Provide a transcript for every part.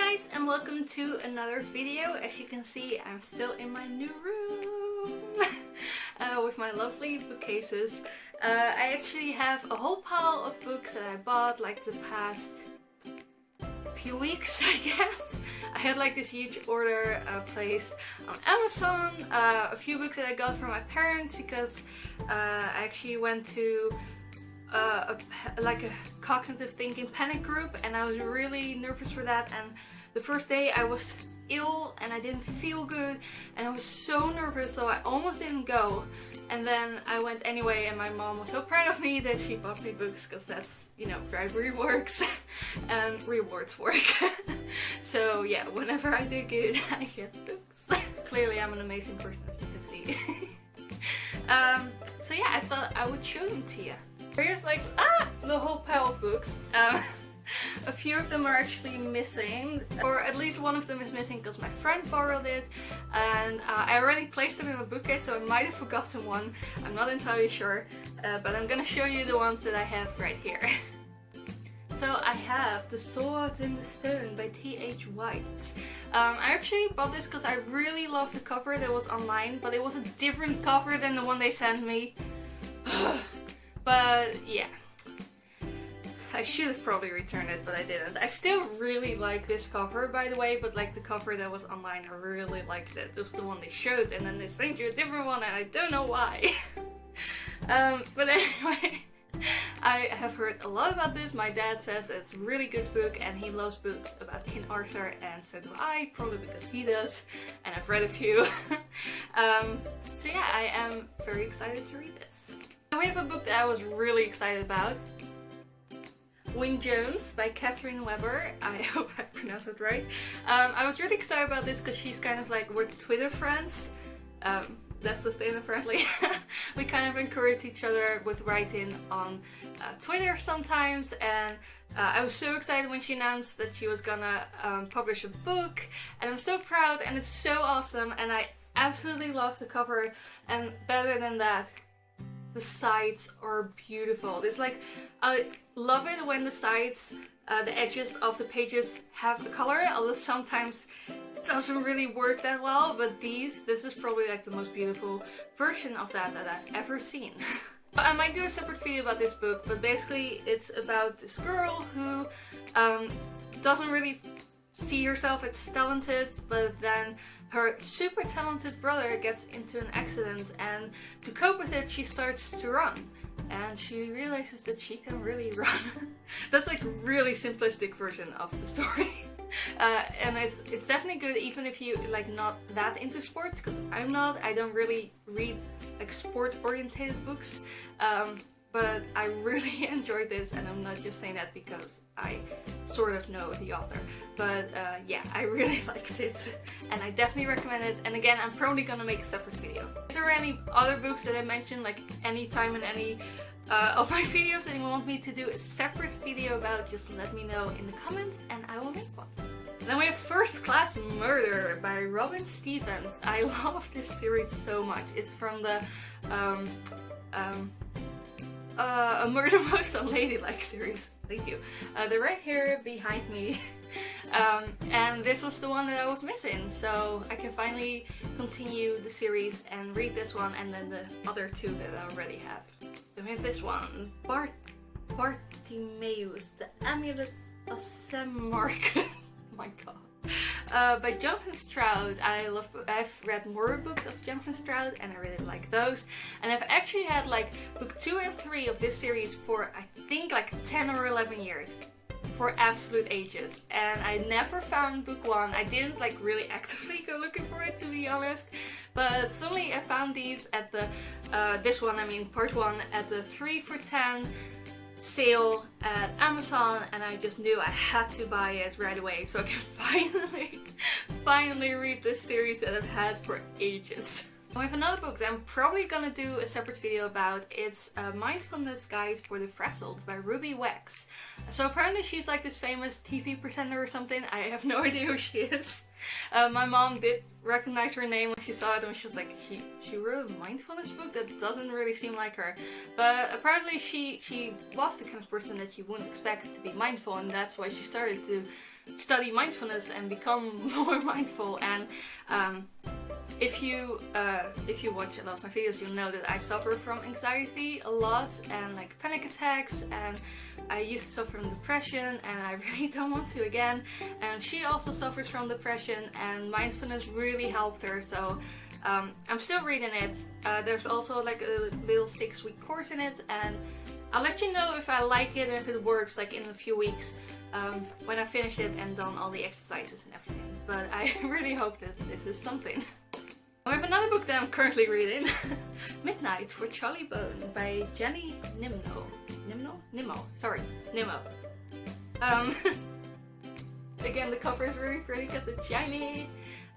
guys, and welcome to another video. As you can see, I'm still in my new room with my lovely bookcases. I actually have a whole pile of books that I bought like the past few weeks, I guess. I had like this huge order placed on Amazon. A few books that I got from my parents because I actually went to like a cognitive thinking panic group, and I was really nervous for that. And the first day I was ill and I didn't feel good and I was so nervous, so I almost didn't go. And then I went anyway, and my mom was so proud of me that she bought me books, because that's, you know, bribery works and rewards work. So yeah, whenever I do good, I get books. Clearly I'm an amazing person, as you can see. So yeah, I thought I would show them to you. Here's like the whole pile of books. A few of them are actually missing, or at least one of them is missing because my friend borrowed it, and I already placed them in my bookcase, so I might have forgotten one. I'm not entirely sure, but I'm gonna show you the ones that I have right here. So I have The Sword in the Stone by T.H. White. I actually bought this because I really loved the cover that was online, but it was a different cover than the one they sent me. But yeah, I should have probably returned it, but I didn't. I still really like this cover, by the way, but like the cover that was online, I really liked it. It was the one they showed, and then they sent you a different one, and I don't know why. But anyway, I have heard a lot about this. My dad says it's a really good book, and he loves books about King Arthur, and so do I, probably because he does, and I've read a few. So yeah, I am very excited to read this. We have a book that I was really excited about. Wing Jones by Catherine Weber. I hope I pronounced it right. I was really excited about this because she's kind of like, we're Twitter friends. That's the thing apparently. We kind of encourage each other with writing on Twitter sometimes, and I was so excited when she announced that she was gonna publish a book, and I'm so proud, and it's so awesome, and I absolutely love the cover, and better than that, the sides are beautiful. It's like, I love it when the sides, the edges of the pages have a color, although sometimes it doesn't really work that well, but this is probably like the most beautiful version of that I've ever seen. I might do a separate video about this book, but basically it's about this girl who doesn't really see herself as talented, but then her super talented brother gets into an accident, and to cope with it she starts to run, and she realizes that she can really run. That's like a really simplistic version of the story. And it's definitely good even if you like not that into sports, because I'm not. I don't really read like sport orientated books, but I really enjoyed this, and I'm not just saying that because I sort of know the author. But yeah, I really liked it, and I definitely recommend it. And again, I'm probably gonna make a separate video. If there are any other books that I mentioned like any time in any of my videos that you want me to do a separate video about, just let me know in the comments and I will make one. Then we have First Class Murder by Robin Stevens. I love this series so much. It's from the A Murder Most Unladylike series. Thank you. They're right here behind me. And this was the one that I was missing, so I can finally continue the series and read this one, and then the other two that I already have. Then we have this one, Bartimaeus, The Amulet of Samarkand. Oh my god. By Jonathan Stroud. I've read more books of Jonathan Stroud, and I really like those. And I've actually had like book 2 and 3 of this series for I think like 10 or 11 years. For absolute ages. And I never found book 1. I didn't like really actively go looking for it, to be honest. But suddenly I found these at the, this one, I mean part 1, at the 3 for 10 sale at Amazon, and I just knew I had to buy it right away so I can finally read this series that I've had for ages. We have another book that I'm probably gonna do a separate video about. It's a Mindfulness Guide for the Frazzled by Ruby Wax. So apparently she's like this famous TV presenter or something. I have no idea who she is. My mom did recognize her name when she saw it and she was like, she wrote a mindfulness book? That doesn't really seem like her. But apparently she was the kind of person that you wouldn't expect to be mindful, and that's why she started to study mindfulness and become more mindful. And if you watch a lot of my videos, you'll know that I suffer from anxiety a lot and like panic attacks, and I used to suffer from depression and I really don't want to again. And she also suffers from depression, and mindfulness really helped her. So I'm still reading it. There's also like a little 6-week course in it, and I'll let you know if I like it and if it works like in a few weeks when I finish it and done all the exercises and everything. But I really hope that this is something. I have another book that I'm currently reading, Midnites for Charlie Bone by Jenny Nimmo. Again, the cover is really pretty because it's shiny.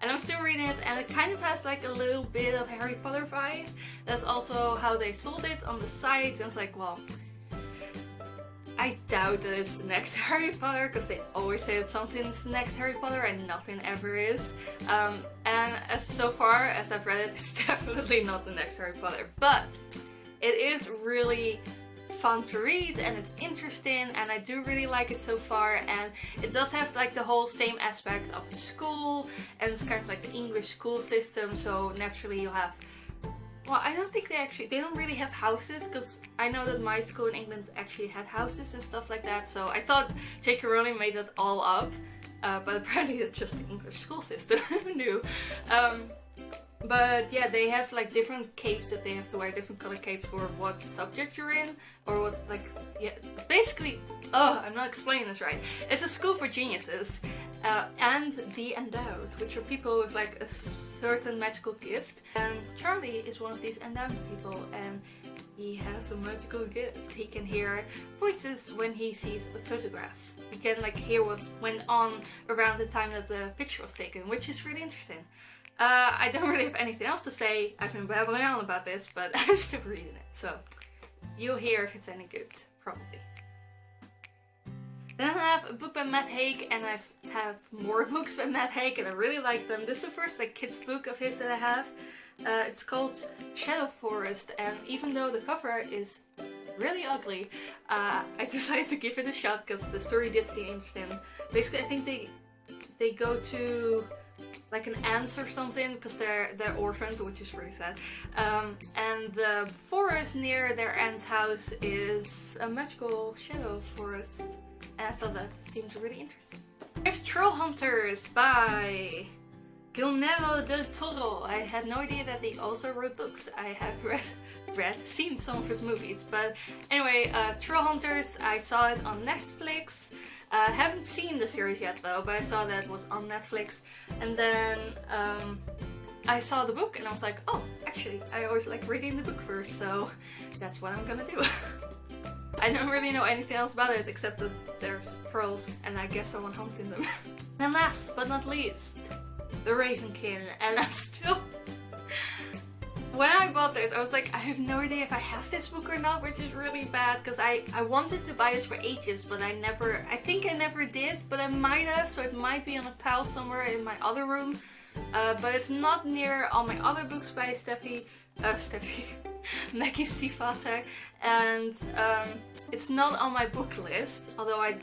And I'm still reading it, and it kind of has like a little bit of Harry Potter vibe. That's also how they sold it on the site. And I was like, well, I doubt that it's the next Harry Potter, because they always say that something's the next Harry Potter and nothing ever is. And so far as I've read it, it's definitely not the next Harry Potter. But it is really fun to read and it's interesting, and I do really like it so far. And it does have like the whole same aspect of school, and it's kind of like the English school system, so naturally you have, well, I don't think they don't really have houses, because I know that my school in England actually had houses and stuff like that, so I thought J.K. Rowling made that all up, but apparently it's just the English school system. Who knew? But yeah, they have like different capes that they have to wear, different color capes for what subject you're in, or what, like, yeah, basically, I'm not explaining this right. It's a school for geniuses, and the endowed, which are people with like a certain magical gift. And Charlie is one of these endowed people, and he has a magical gift. He can hear voices when he sees a photograph. He can like hear what went on around the time that the picture was taken, which is really interesting. I don't really have anything else to say. I've been babbling on about this, but I'm still reading it, so you'll hear if it's any good, probably. Then I have a book by Matt Haig, and I have more books by Matt Haig, and I really like them. This is the first like kids book of his that I have. It's called Shadow Forest, and even though the cover is really ugly, I decided to give it a shot because the story did seem interesting. Basically, I think they go to like an aunt's or something, because they're orphaned, which is really sad. And the forest near their aunt's house is a magical shadow forest, and I thought that seemed really interesting. We have Troll Hunters by Guillermo del Toro. I had no idea that he also wrote books. I have seen some of his movies, but anyway, Troll Hunters, I saw it on Netflix. I haven't seen the series yet though, but I saw that it was on Netflix, and then I saw the book and I was like, oh, actually, I always like reading the book first, so that's what I'm gonna do. I don't really know anything else about it except that there's trolls, and I guess someone hunting them. And last but not least, the Raisin Can, and I'm still... When I bought this, I was like, I have no idea if I have this book or not, which is really bad, because I wanted to buy this for ages, but I think I never did, but I might have, so it might be on a pile somewhere in my other room. But it's not near all my other books by Maggie Stiefvater, and it's not on my book list, although I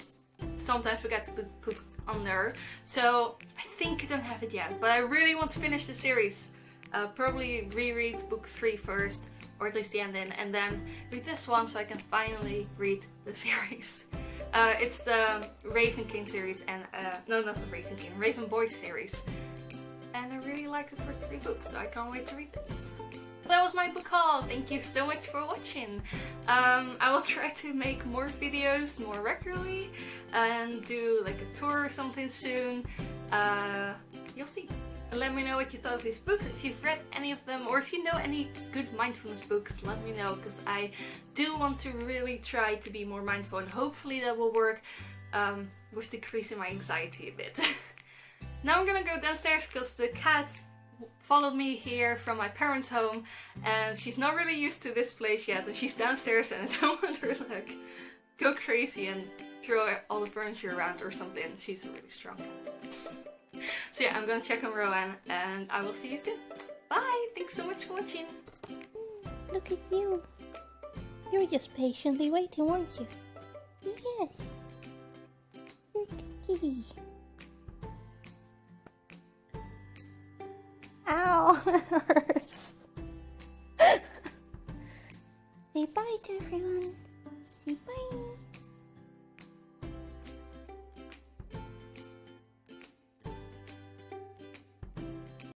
sometimes forget to put books on there, so I think I don't have it yet, but I really want to finish the series. Probably reread book 3 first, or at least the ending, and then read this one so I can finally read the series. It's the Raisin Can series, and no, not the Raisin Can, Raven Boys series. And I really like the first 3 books, so I can't wait to read this. So that was my book haul. Thank you so much for watching. I will try to make more videos more regularly and do like a tour or something soon. You'll see. Let me know what you thought of these books, if you've read any of them, or if you know any good mindfulness books, let me know, because I do want to really try to be more mindful, and hopefully that will work with decreasing my anxiety a bit. Now I'm gonna go downstairs because the cat followed me here from my parents' home, and she's not really used to this place yet, and she's downstairs, and I don't want her to like go crazy and throw all the furniture around or something. She's really strong. So yeah, I'm gonna check on Rowan, and I will see you soon. Bye! Thanks so much for watching. Look at you. You're just patiently waiting, weren't you? Yes. You're the kitty. Ow, that hurts. Say bye to everyone. Say bye.